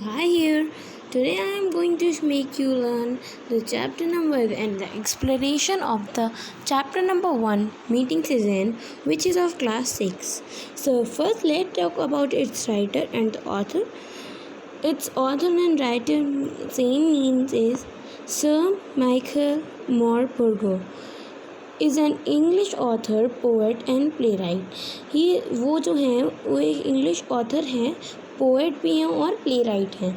Hi here. Today I am going to make you learn the chapter number and the explanation of the chapter number 1 meeting season, which is of class 6. So first let's talk about its writer and the author. Its author and writer same names is Sir Michael Moore Burgo is an English author, poet and playwright. वो जो हैं वो एक English author हैं, poet भी हैं और play right हैं.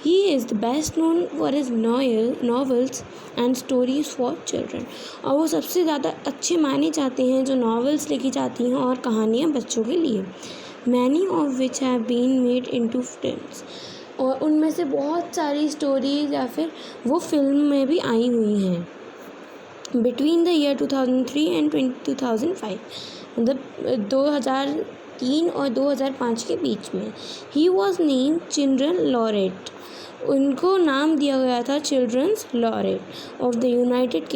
He is the best known for his novels and stories for children. और वो सबसे ज़्यादा अच्छे माने जाते हैं जो नॉवेल्स लिखी जाती हैं और कहानियाँ बच्चों के लिए. Many of which have been made into films. और उनमें से बहुत सारी स्टोरीज या फिर वो फिल्म में भी आई हुई हैं. बिटवीन द ईयर 2003 एंड 2005, मतलब 2003 और 2005 के बीच में. He was name children laureate. उनको नाम दिया गया था children's laureate of the United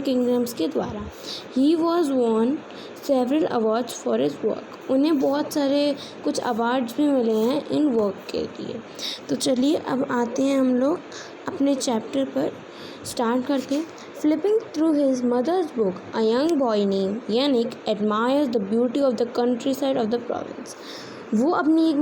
Kingdoms के द्वारा. He was won several awards for his work. उन्हें बहुत सारे कुछ अवार्ड्स भी मिले हैं इन वर्क के लिए. तो चलिए अब आते हैं हम लोग अपने चैप्टर पर. स्टार्ट करते हैं. Flipping through his mother's book, a young boy named Yannick admires the beauty of the countryside of the province. वो अपनी एक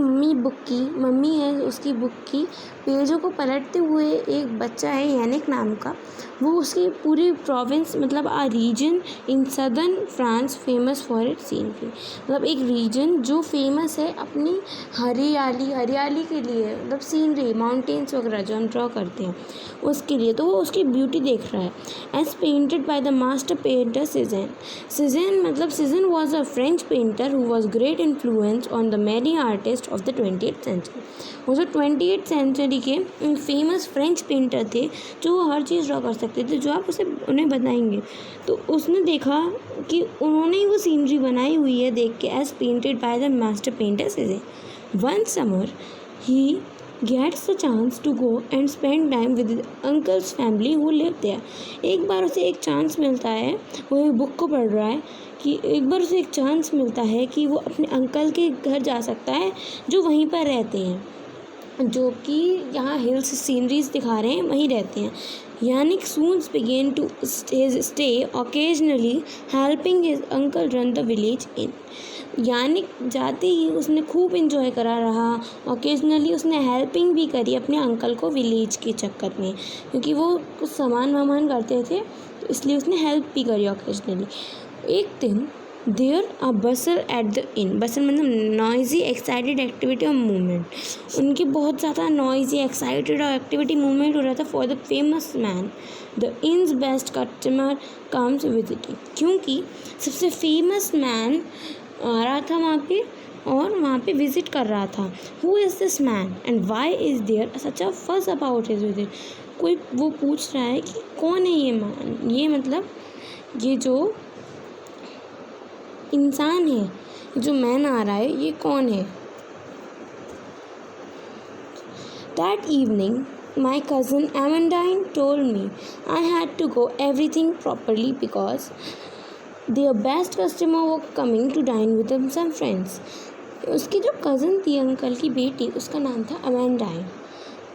मम्मी है उसकी बुक की पेजों को पलटते हुए एक बच्चा है यानिक नाम का. वो उसकी पूरी प्रोविंस मतलब a region in southern France famous for it scenery. मतलब एक रीजन जो फेमस है अपनी हरियाली के लिए, मतलब सीनरी माउंटेन्स वगैरह जो हम ड्रॉ करते हैं उसके लिए. तो वो उसकी ब्यूटी देख रहा है. As painted by the master painter Cezanne was a French painter who was great influence on the many artist of the 20th century. वो जो 20th सेंचुरी के फेमस फ्रेंच पेंटर थे जो हर चीज़ ड्रॉ कर सकते थे जो आप उन्हें बताएंगे. तो उसने देखा कि उन्होंने ही वो सीनरी बनाई हुई है देख के. As painted by the master painter Cezanne. One summer he gets the chance to go and spend time with his uncle's family who lived there. एक बार उसे एक चांस मिलता है, वो एक बुक को पढ़ रहा है कि एक बार उसे एक चांस मिलता है कि वो अपने अंकल के घर जा सकता है जो वहीं पर रहते हैं, जो कि यहाँ हिल्स सीनरीज दिखा रहे हैं वहीं रहते हैं. Yannick soon began to stay occasionally helping his uncle run the village inn. यानिक जाते ही उसने खूब इंजॉय करा रहा. ओकेजनली उसने हेल्पिंग भी करी अपने अंकल को विलेज के चक्कर में, क्योंकि वो कुछ सामान करते थे तो इसलिए उसने हेल्प भी करी ओकेजनली. एक दिन there a bustle at the inn. Bustle मतलब नॉइजी एक्साइटेड एक्टिविटी और मूवमेंट. उनकी बहुत ज़्यादा नॉइजी एक्साइटेड और एक्टिविटी मूवमेंट हो रहा था for the famous man. The inn's best customer comes visiting. क्योंकि सबसे फेमस मैन आ रहा था वहाँ पे और वहाँ पे विज़िट कर रहा था. Who is this man and why is there such a fuss about his visit. कोई वो पूछ रहा है कि कौन है ये मैन, ये मतलब ये जो इंसान है, जो मैन आ रहा है ये कौन है. That evening my cousin Amandine told me I had to go everything properly because their best customer were coming to dine with them some friends. उसकी जो कज़न थी अंकल की बेटी, उसका नाम था अमेंडाइन.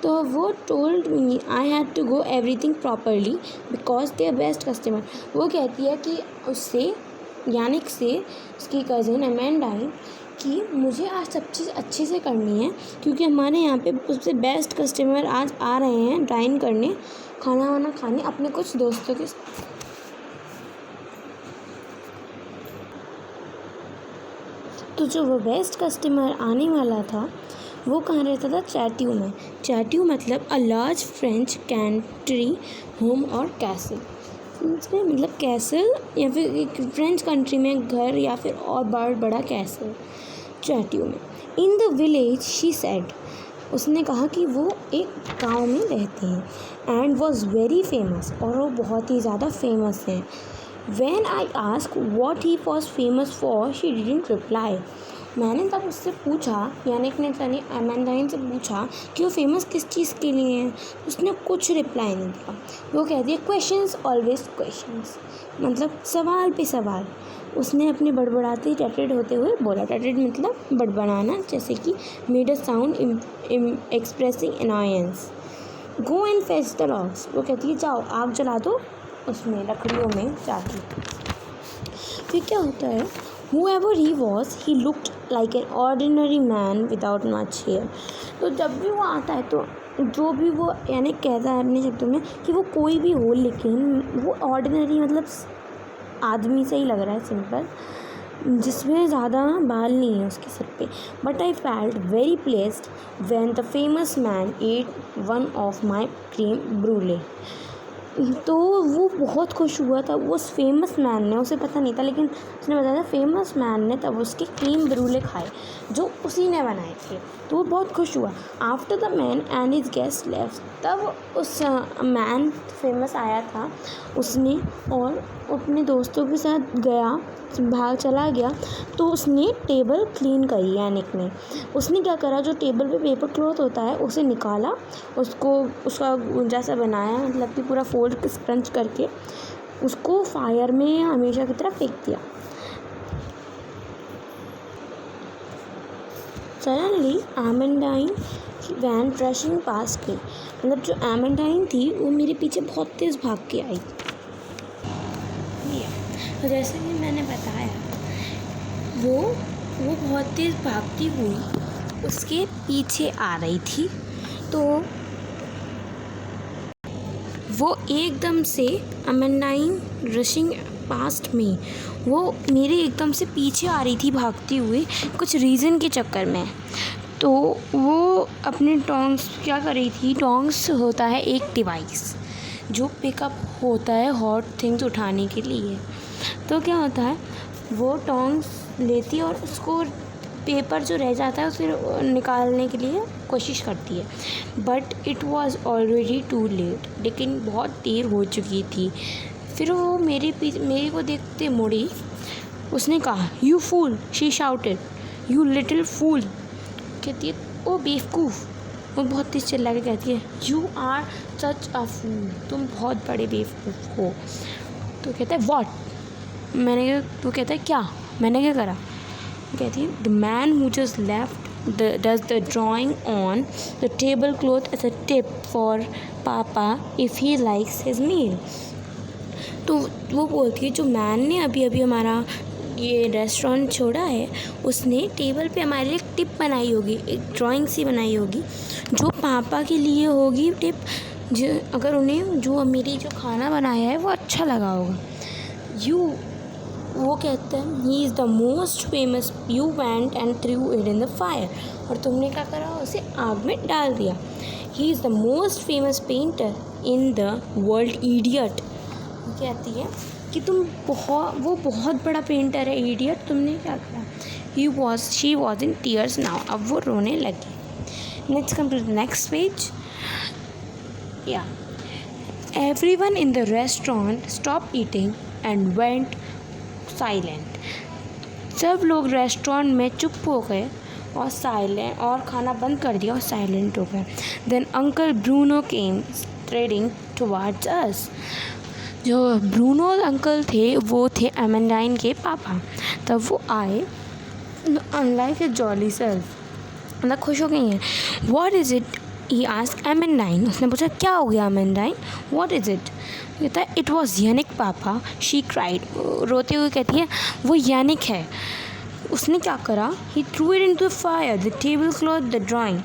तो वो told me I had to go everything properly because they're best customer. वो कहती है कि उससे यानिक से उसकी कज़न अमेंडाइन कि मुझे आज सब चीज़ अच्छे से करनी है क्योंकि हमारे यहाँ पे सबसे बेस्ट कस्टमर आज आ रहे हैं डाइन करने, खाना वाना खाने अपने कुछ दोस्तों के साथ. तो जो वो बेस्ट कस्टमर आने वाला था वो कहाँ रहता था? चैट्यू में. चैट्यू मतलब a large French country home और कैसल. मतलब कैसल या फिर एक फ्रेंच कंट्री में घर या फिर और बड़ा कैसल चैट्यू में. In the village she said. उसने कहा कि वो एक गांव में रहते हैं. And was very famous. और वो बहुत ही ज़्यादा फेमस हैं. When I asked what he was famous for, she didn't reply. मैंने तब उससे पूछा, यानिक ने अमेंडाइन से पूछा कि वो फेमस किस चीज़ के लिए हैं. उसने कुछ रिप्लाई नहीं दिया. वो कहती है क्वेश्चंस ऑलवेज क्वेश्चंस, मतलब सवाल पे सवाल. उसने अपने बड़बड़ाते टैटेड होते हुए बोला। टैटेड मतलब बड़बड़ाना, जैसे कि made a sound expressing annoyance. Go and fetch the logs. वो कहती है जाओ आग जला दो उसमें लकड़ियों में जाके। फिर क्या होता है, whoever he was, he looked like an ordinary man without much hair। तो जब भी वो आता है तो जो भी वो यानी कहता है अपने शब्दों में कि वो कोई भी हो, लेकिन वो ऑर्डिनरी मतलब आदमी से ही लग रहा है, सिंपल, जिसमें ज़्यादा बाल नहीं है उसके सिर पे। But I felt very placed when the famous man eight one of my cream ब्रूले। तो वो बहुत खुश हुआ था उस फेमस मैन ने, उसे पता नहीं था लेकिन उसने बताया था फेमस मैन ने तब उसके क्रीम ब्रूले खाए जो उसी ने बनाए थे, तो वो बहुत खुश हुआ। After the man and his guest left, तब उस मैन फेमस आया था, उसने और अपने दोस्तों के साथ गया, भाग चला गया, तो उसने टेबल क्लीन करी। यानिक ने उसने क्या करा, जो टेबल पे पेपर क्लॉथ होता है उसे निकाला, उसको उसका गुंजा सा बनाया, मतलब कि पूरा फोल्ड स्क्रंच करके उसको फायर में हमेशा की तरह फेंक दिया। सडनली एमेंडाइन वैन रशिंग पास मी। मतलब जो एमेंडाइन थी वो मेरे पीछे बहुत तेज़ भाग के आई। तो जैसे कि मैंने बताया वो बहुत तेज़ भागती हुई उसके पीछे आ रही थी, तो वो एकदम से अमेंडाइन रशिंग पास्ट में, वो मेरे एकदम से पीछे आ रही थी भागती हुई कुछ रीज़न के चक्कर में। तो वो अपने टोंग्स क्या कर रही थी, टोंग्स होता है एक डिवाइस जो पिकअप होता है हॉट थिंग्स उठाने के लिए। तो क्या होता है, वो टोंग्स लेती है और उसको पेपर जो रह जाता है उसे निकालने के लिए कोशिश करती है, but it was already too late. लेकिन बहुत देर हो चुकी थी। फिर वो मेरे को देखते मुड़ी, उसने कहा you fool, she shouted, you little fool. कहती है ओ बेवकूफ़। वो बहुत तेज़ चिल्ला के कहती है यू आर सच अ फूल, तुम बहुत बड़े बेवकूफ़ हो। तो कहता है व्हाट, मैंने, तो कहता है क्या, मैंने क्या करा। कहती है the man who just left does the drawing on the table cloth as a tip for papa if he likes his meal. तो वो बोलती है जो मैन ने अभी अभी हमारा ये रेस्टोरेंट छोड़ा है, उसने टेबल पे हमारे लिए टिप बनाई होगी, एक ड्राइंग सी बनाई होगी जो पापा के लिए होगी टिप, जो अगर उन्हें जो मेरी जो खाना बनाया है वो अच्छा लगा होगा। वो कहते हैं he is the most famous, you went and through it in the fire, और तुमने क्या करा, उसे आग में डाल दिया। He is the most famous painter in the world, idiot. कहती है कि वो बहुत बड़ा पेंटर है, इडियट, तुमने क्या करा। She was in tears now, अब वो रोने लगी। Let's come to the next page. या everyone in the restaurant stop eating and went silent. सब लोग रेस्टोरेंट में चुप हो गए और साइलेंट, और खाना बंद कर दिया और साइलेंट हो गए। देन अंकल ब्रूनो केम स्ट्रेडिंग टुवर्ड्स अस। जो ब्रूनो अंकल थे वो थे एमेंडाइन के पापा। तब वो आए, अनलाइक ए जॉली सेल्फ, मतलब खुश हो गई हैं। What is it, he asked Amandine. उसने पूछा क्या हो गया एमेंडाइन, व्हाट इज़ इट। कहता है इट वॉज यानिक पापा, शी क्राइड। रोते हुए कहती है वो यानिक है। उसने क्या करा, he threw it into the fire, the table cloth, the drawing.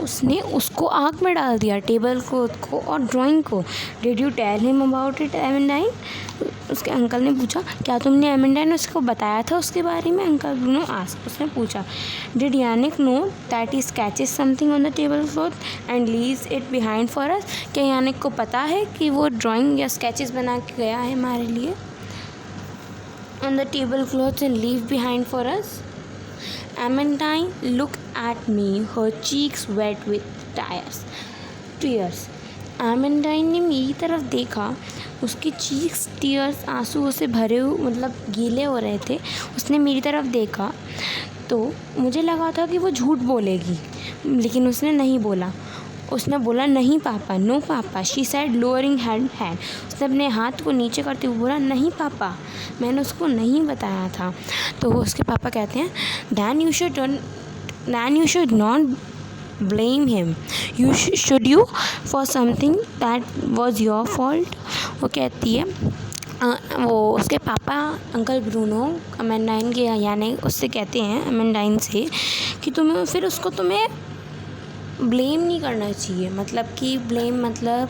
उसने उसको आग में डाल दिया, टेबल क्लॉथ को और ड्राइंग को। Did you tell him about it Amandine. उसके अंकल ने पूछा क्या तुमने एमेंडाइन उसको बताया था उसके बारे में। अंकल ब्रूनो आस्क्ड, उसने पूछा did Yannick know that he sketches something on the table cloth and leaves it behind for us. क्या यानिक को पता है कि वो ड्राइंग या स्केचेस बना के गया है हमारे लिए on the tablecloth and leave behind for us? Amandine looked at me, her cheeks wet with tears. Amandine ने मेरी तरफ देखा, उसकी चीक्स टीयर्स, आंसुओं से भरे हुए, मतलब गीले हो रहे थे। उसने मेरी तरफ देखा तो मुझे लगा था कि वो झूठ बोलेगी, लेकिन उसने नहीं बोला। उसने बोला नहीं पापा, नो पापा। She said lowering hand. उसने अपने हाथ को नीचे करते हुए बोला नहीं पापा, मैंने उसको नहीं बताया था। तो उसके पापा कहते हैं then you should not blame him. Should you for something that was your fault? वो कहती है वो उसके पापा अंकल ब्रूनो अमेंडाइन के यानी उससे कहते हैं अमेंडाइन से कि तुम्हें ब्लेम नहीं करना चाहिए। मतलब कि ब्लेम मतलब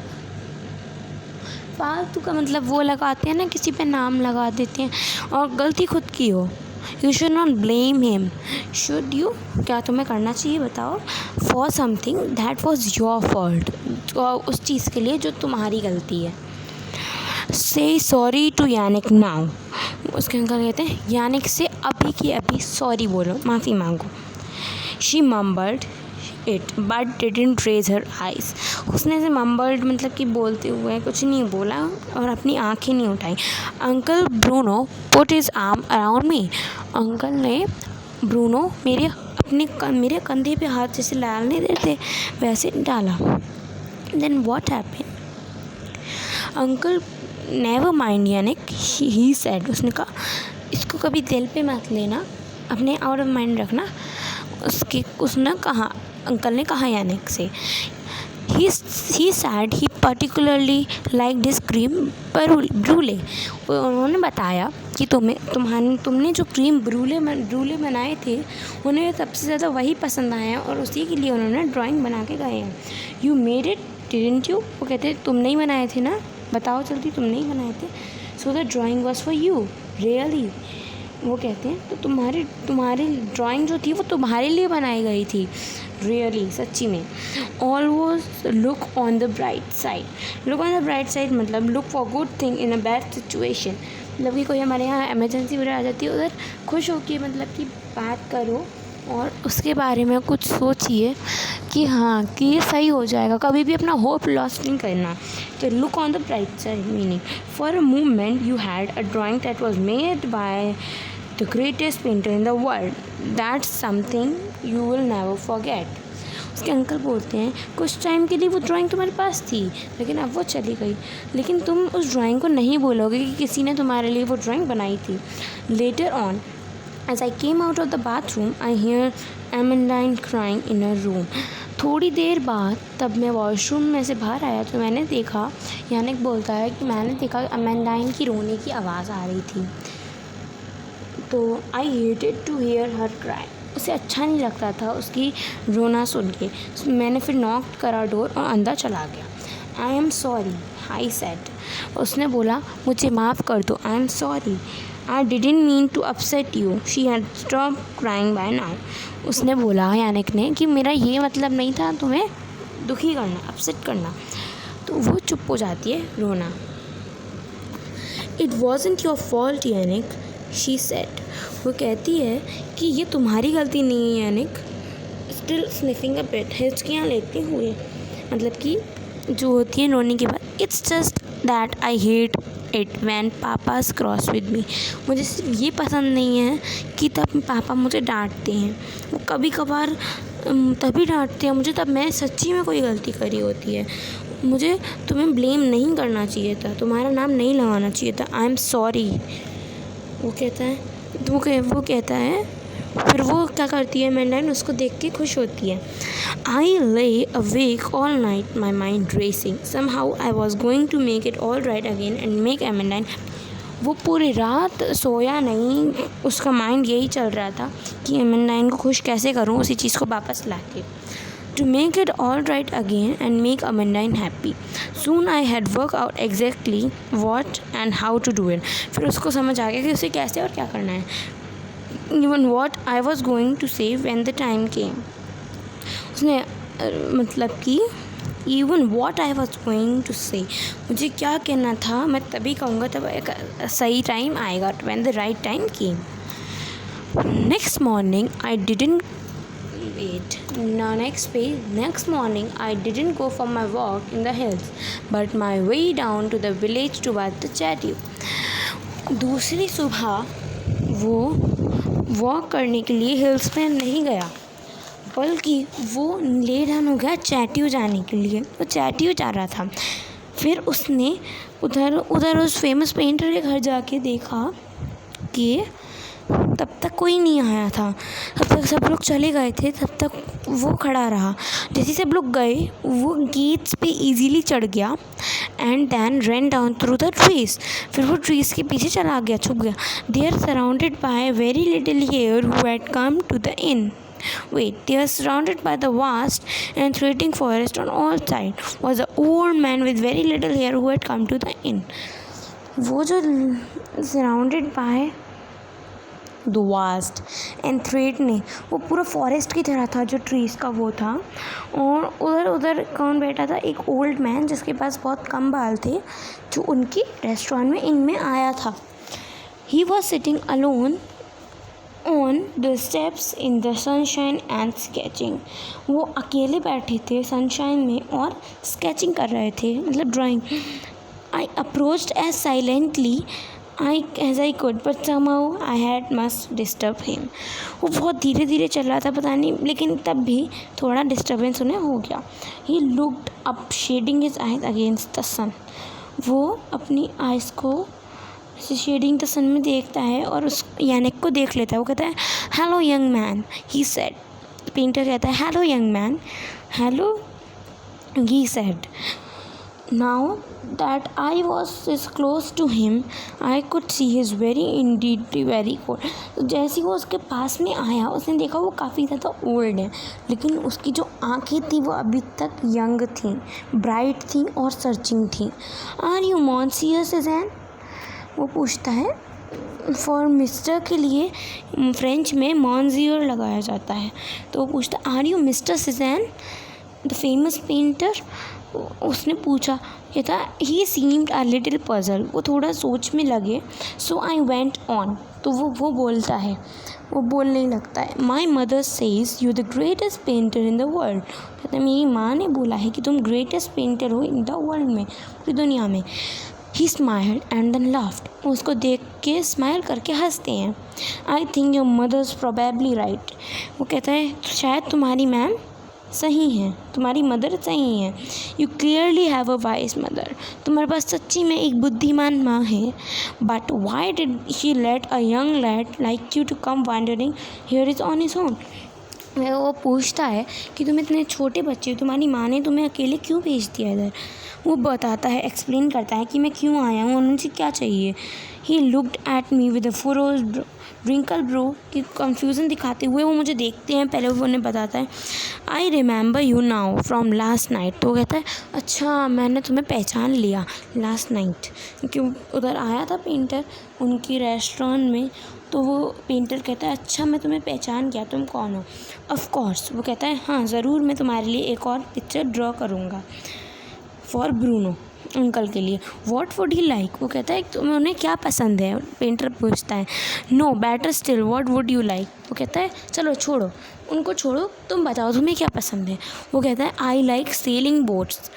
फालतू का, मतलब वो लगाते हैं ना, किसी पे नाम लगा देते हैं और गलती खुद की हो। You should not blame him. Should you, क्या तुम्हें करना चाहिए बताओ? For something that was your fault, उस चीज़ के लिए जो तुम्हारी गलती है। से सॉरी टू यानिक नाउ। उसके अंकल कहते हैं यानिक से अभी की अभी सॉरी बोलो, माफ़ी मांगो। She mumbled it but didn't raise her eyes. उसने से मम्बल्ड मतलब कि बोलते हुए कुछ नहीं बोला और अपनी आँखें नहीं उठाई। Uncle Bruno put his arm around me. Uncle ने ब्रूनो मेरे कंधे पे हाथ जैसे डालने देते वैसे डाला। Then what happened? Uncle never mind Yannick, he said. उसने कहा इसको कभी दिल पे मत लेना, अपने आउट ऑफ माइंड रखना। उसने कहा, अंकल ने कहा यानिक से। He said he particularly like this creme brulee. उन्होंने बताया कि तुमने जो क्रीम ब्रूले बनाए थे उन्हें सबसे ज़्यादा वही पसंद आया और उसी के लिए उन्होंने ड्राइंग बना के गए हैं। You made it didn't you? वो कहते हैं तुमने ही बनाए थे ना, बताओ जल्दी, तुमने ही बनाए थे। So the drawing was for you really. वो कहते हैं तो तुम्हारी ड्राइंग जो थी वो तुम्हारे लिए बनाई गई थी रियली, सच्ची में। Always look on the bright side. Look on the bright side मतलब look for good thing in a bad situation. मतलब कि कोई हमारे यहाँ एमरजेंसी वगैरह आ जाती है, उधर खुश होकर मतलब कि बात करो और उसके बारे में कुछ सोचिए कि हाँ कि ये सही हो जाएगा। कभी भी अपना होप लॉस्ट नहीं करना। तो look on the bright side meaning for a moment you had a drawing that was made by the greatest painter in the world, that's something you will never forget. उसके uncle बोलते हैं कुछ time के लिए वो drawing तुम्हारे पास थी लेकिन अब वो चली गई, लेकिन तुम उस ड्राइंग को नहीं बोलोगे कि किसी ने तुम्हारे लिए वो ड्राइंग बनाई थी। Later on as I came out of the bathroom I hear Amandine crying in her room. थोड़ी देर बाद तब मैं वॉशरूम में से बाहर आया तो मैंने देखा, यानिक बोलता है कि मैंने देखा अमेंडाइन की रोने की आवाज़ आ रही थी। तो I hated to hear her cry. उसे अच्छा नहीं लगता था उसकी रोना सुन के। मैंने फिर नॉक करा डोर और अंदर चला गया। I am sorry I said. उसने बोला मुझे माफ़ कर दो। I am sorry I didn't mean to upset you. She had stopped crying by now. उसने बोला यानिक ने कि मेरा ये मतलब नहीं था तुम्हें दुखी करना, अपसेट करना। तो वो चुप हो जाती है रोना। It wasn't your fault Yanik, she said. वो कहती है कि ये तुम्हारी गलती नहीं है यानिक। Still sniffing a bit, हिचकियाँ लेते हुए, मतलब कि जो होती है रोने के बाद। It's just that I hate it when papa's cross with me. मुझे सिर्फ ये पसंद नहीं है कि तब पापा मुझे डांटते हैं। वो कभी कभार तभी डांटते हैं मुझे तब मैं सच्ची में कोई गलती करी होती है। मुझे तुम्हें ब्लेम नहीं करना चाहिए था, तुम्हारा नाम नहीं लगाना चाहिए था। I am sorry. वो कहता है फिर वो क्या करती है अमेंडाइन उसको देख के खुश होती है। I lay awake all night my mind racing somehow I was going to make it all right again and make Amandine. वो पूरी रात सोया नहीं, उसका माइंड यही चल रहा था कि अमेंडाइन को खुश कैसे करूँ उसी चीज़ को वापस ला के। To make it all right again and make Amandine happy. Soon I had work out exactly what and how to do it. फिर उसको समझ आ गया कि उसे कैसे और क्या करना है। Even what I was going to say when the time came. उसने मतलब कि even what I was going to say, मुझे क्या कहना था मैं तभी कहूँगा तब एक सही टाइम आएगा, when the right time came. Next morning I didn't go for my walk in the hills, but my way down to the village to watch the statue. दूसरी सुबह वो वॉक करने के लिए हिल्स में नहीं गया, बल्कि वो ले डाउन हो गया चैट्यू जाने के लिए। वो चैट्यू जा रहा था। फिर उसने उधर उस फेमस पेंटर के घर जाके देखा कि तब तक कोई नहीं आया था। तब तक सब लोग चले गए थे। तब तक वो खड़ा रहा। जैसे सब लोग गए वो गेट्स पे इजीली चढ़ गया and then run down through the trees. फिर वो ट्रीज के पीछे चला गया, छुप गया। They are surrounded by very little hair who had come to the inn. Wait, they are surrounded by the vast and threatening forest on all sides. Was an old man with very little hair who had come to the inn. वो जो surrounded by the vast and threatening, वो पूरा forest की तरह था जो trees का वो था। और उधर कौन बैठा था? एक ओल्ड मैन जिसके पास बहुत कम बाल थे, जो उनकी रेस्टोरेंट में इनमें आया था। He was sitting alone on the steps in the sunshine and sketching. वो अकेले बैठे थे सनशाइन में और स्केचिंग कर रहे थे, मतलब drawing. I approached as silently as I could, but somehow I had must disturb him. वो बहुत धीरे धीरे चल रहा था, पता नहीं, लेकिन तब भी थोड़ा डिस्टर्बेंस उन्हें हो गया। He looked up, shading his eyes against the sun. वो अपनी आइज़ को शेडिंग द सन में देखता है और उस यानिक को देख लेता है। वो कहता है hello young man, he said. Painter कहता है hello young man, hello, he said. Now that I was close to him I could see his very indeed very cold. तो जैसे वो उसके पास में आया उसने देखा वो काफ़ी ज़्यादा ओल्ड है, लेकिन उसकी जो आँखें थी वो अभी तक यंग थी, ब्राइट थी और सर्चिंग थी। Are you Monsieur Cezanne? वो पूछता है। फॉर मिस्टर के लिए फ्रेंच में मॉन्सियर लगाया जाता है। तो वो पूछता है are you mister Cezanne the famous painter? उसने पूछा। कहता he seemed a little puzzle. वो थोड़ा सोच में लगे। So I went on. तो वो बोलता है, वो बोलने लगता है my mother says you the greatest painter in the world. कहता है मेरी माँ ने बोला है कि तुम ग्रेटेस्ट पेंटर हो इन द वर्ल्ड में, पूरी दुनिया में। He smiled and then laughed. उसको देख के स्माइल करके हंसते हैं। I think your mother's probably right. वो कहता है शायद तुम्हारी मैम सही हैं, तुम्हारी मदर सही हैं। You clearly have a wise mother. तुम्हारे पास सच्ची में एक बुद्धिमान माँ है। But why did she let a young lad like you to come wandering here is on his own? वो पूछता है कि तुम इतने छोटे बच्चे हो, तुम्हारी माँ ने तुम्हें अकेले क्यों भेज दिया इधर? वो बताता है, एक्सप्लेन करता है कि मैं क्यों आया हूँ और उनसे क्या चाहिए। He looked at me with a furrows wrinkle brow, कि कन्फ्यूज़न दिखाते हुए वो मुझे देखते हैं। पहले वो उन्हें बताता है I remember you now from last night. तो वो कहता है अच्छा मैंने तुम्हें पहचान लिया लास्ट नाइट, क्योंकि उधर आया था पेंटर उनकी रेस्टोरेंट में। तो वो पेंटर कहता है अच्छा मैं तुम्हें पहचान गया, तुम कौन हो? Of course. वो कहता है हाँ ज़रूर, मैं तुम्हारे लिए एक और पिक्चर ड्रॉ करूँगा फॉर ब्रूनो, अंकल के लिए। What would he like? वो कहता है तुम्हें उन्हें क्या पसंद है? पेंटर पूछता है no better still what would you like? वो कहता है चलो छोड़ो उनको, छोड़ो तुम बताओ तुम्हें क्या पसंद है? वो कहता है I like selling boats.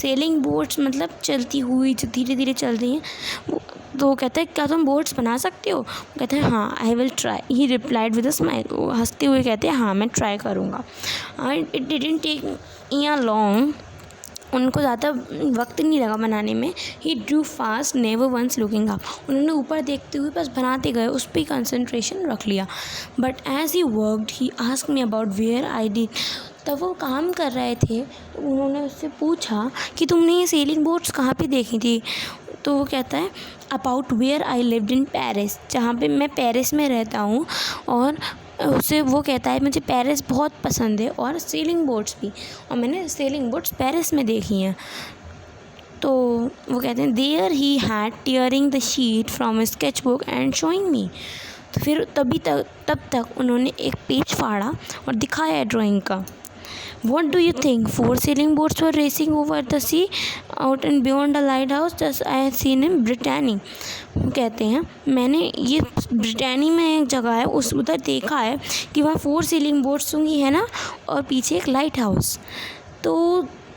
Selling boats मतलब चलती हुई जो धीरे धीरे चल रही हैं। तो वो कहता है क्या तुम बोट्स बना सकते हो? वो कहता है हाँ I will try. He replied with a smile. वो हंसते हुए कहते हैं हाँ मैं ट्राई करूँगा। It didn't take me a long. उनको ज़्यादा वक्त नहीं लगा बनाने में। He drew fast never once looking up. उन्होंने ऊपर देखते हुए बस बनाते गए, उस पर कंसंट्रेशन रख लिया। But as he worked he asked me about where I did. तब वो काम कर रहे थे तो उन्होंने उससे पूछा कि तुमने ये सेलिंग बोट्स कहाँ पे देखी थी? तो वो कहता है about where I lived in Paris, जहाँ पे मैं पेरिस में रहता हूँ। और उससे वो कहता है मुझे पेरिस बहुत पसंद है और सेलिंग बोट्स भी, और मैंने सेलिंग बोट्स पेरिस में देखी हैं। तो वो कहते हैं there he had tearing the sheet from sketchbook and showing me. तो फिर तब तक उन्होंने एक पेज फाड़ा और दिखाया ड्राइंग का। What do you think? 4 sailing boats were racing over the sea out and beyond the lighthouse just I had seen in Brittany. वो कहते हैं मैंने ये ब्रिटानी में एक जगह है उस उधर देखा है कि वहाँ 4 सेलिंग बोट्स होंगी है ना, और पीछे एक लाइट हाउस। तो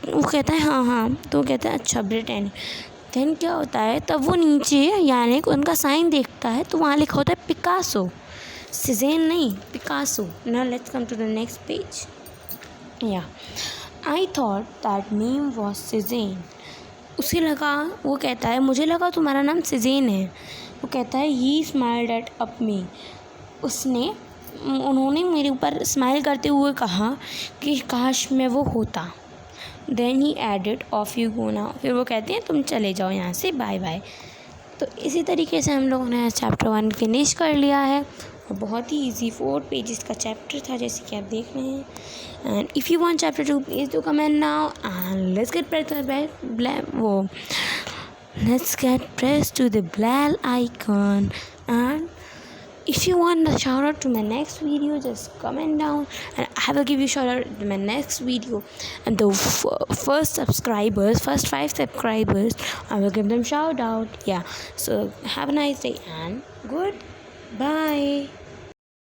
वो कहता है हाँ। तो वो कहता है अच्छा ब्रिटानी। देन क्या होता है तब वो नीचे यानी उनका साइन देखता है तो वहाँ लिखा होता है पिकासो। सिज़ेन नहीं, Picasso. Now let's come to the next page. Yeah, I thought that name was Suzanne. उसे लगा, वो कहता है मुझे लगा तुम्हारा नाम सिजेन है. वो कहता है ही स्माइल्ड एट अप मी. उन्होंने मेरे ऊपर स्माइल करते हुए कहा कि काश मैं वो होता. Then he added off you go now. फिर वो कहते हैं तुम चले जाओ यहाँ से, बाय बाय. तो इसी तरीके से हम लोगों ने चैप्टर 1 फिनिश कर लिया है. और बहुत ही इजी 4 पेजेस का चैप्टर था, जैसे कि आप देख रहे हैं. And if you want chapter 2 please do comment now and let's get pressed to the bell icon. And if you want a shout out to my next video, just comment down and I will give you shout out to my next video. And the first 5 subscribers, I will give them shout out. Yeah, so have a nice day and goodbye.